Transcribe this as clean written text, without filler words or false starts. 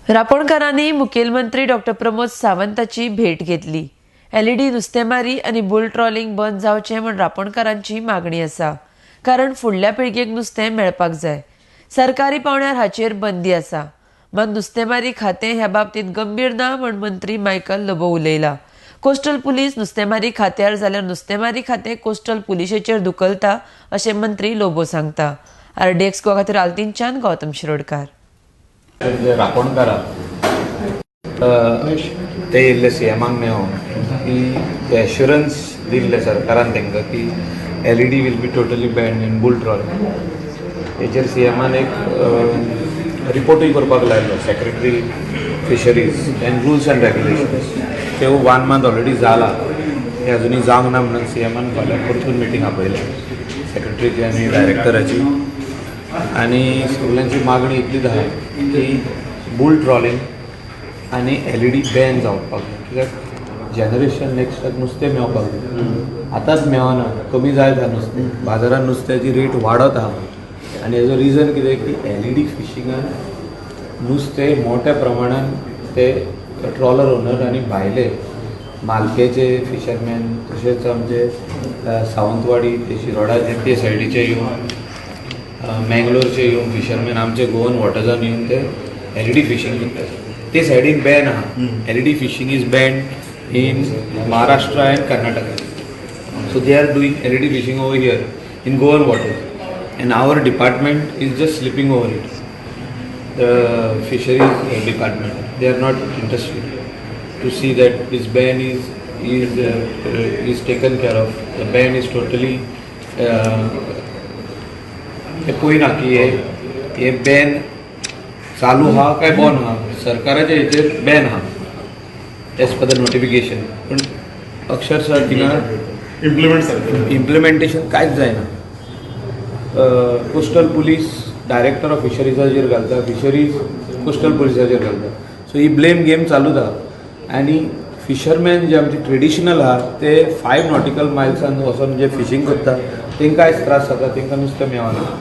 रापणकारांनी मुखेलमंत्री डॉक्टर प्रमोद सावंताची भेट घेतली। एलईडी नुस्तेमारी आणि बुल ट्रॉलिंग बंद जावचें म्हण रापणकारांची मागणी आसा, कारण फुडल्या पिळगेक नुस्तें मेळपाक जाय। सरकारी पावंड्यार हाचेर बंदी आसा, मात नुस्तेमारी खातें ह्या बाबतींत गंभीर ना म्हण मंत्री मायकल लोबो उलयला। कोस्टल पुलीस नुस्तेमारी खात्यार जाल्यार नुस्तेमारी खातें कोस्टल पुलिशेचेर धुकलता अशें मंत्री लोबो सांगता। RDX गोवा खातीर आल्तीनच्यान गौतम शिरोडकार। रापणकारा ते इल्ले सीएमाक मेळोन की एश्युरन्स दिल्ले सरकारान तांकां की LED will be totally banned in bull trawling. हेचेर सीएमान एक रिपोर्टूय करपाक लायलो secretary fisheries and rules and regulations. ते 1 मंथ ऑलरेडी जाला, ते अजुनूय जावंक ना म्हणून सीएमान फाल्यां परतून मिटींग आपयल्या सेक्रेटरीची आनी डायरेक्टराची। आनी सगळ्यांची मागणी इतलीच आहा की बुल ट्रॉलिंग आनी एलईडी बॅन जावपाक जाय, कित्याक जनरेशन नेक्स्टाक नुस्तें मेळपाक जाय। आतांच मेळना, कमी जायत आहा नुस्तें, बाजारात नुस्त्याची रेट वाडत आहा। आनी हेजो रिजन कितें की एलईडी फिशिंगान नुस्तें मोठ्या प्रमाणान ते ट्रॉलर ओनर आनी भायले मालकेचे फिशरमॅन, तशेंच आमचे सावंतवाडी ते शिरोडाचे ते सायडीचे येवन मँगलोरचे येवन फिशरमॅन आमचे गोवन वॉटर्सान येवन ते एलईडी फिशींग करतात। ते सायडीन बॅन आहा। LED fishing is banned in Maharashtra and Karnataka. So they are doing LED fishing over here in Goan water and our department is just slipping over it. The fisheries department, they are not interested to see that this ban is taken care of. The ban is totally पळयना की हे ban चालू हा काय बंद हा, सरकाराच्या हेचेर ban हा एज पर द नोटिफिकेशन। पण अक्षरशः थिंगा इम्प्लिमेंटेशन कांयच जायना। कोस्टल पुलीस डायरेक्टर ऑफ फिशरीजाचेर घालता, फिशरीज कोस्टल पुलिसाचेर घालता। सो ही ब्लेम गेम चालूच आहा। आनी फिशरमॅन जे आमचे ट्रेडिशनल आहा ते 5 नॉटिकल मायल्सान वचून जे फिशींग करता तांकां आयज त्रास जाता, तांकां नुस्तें मेळना।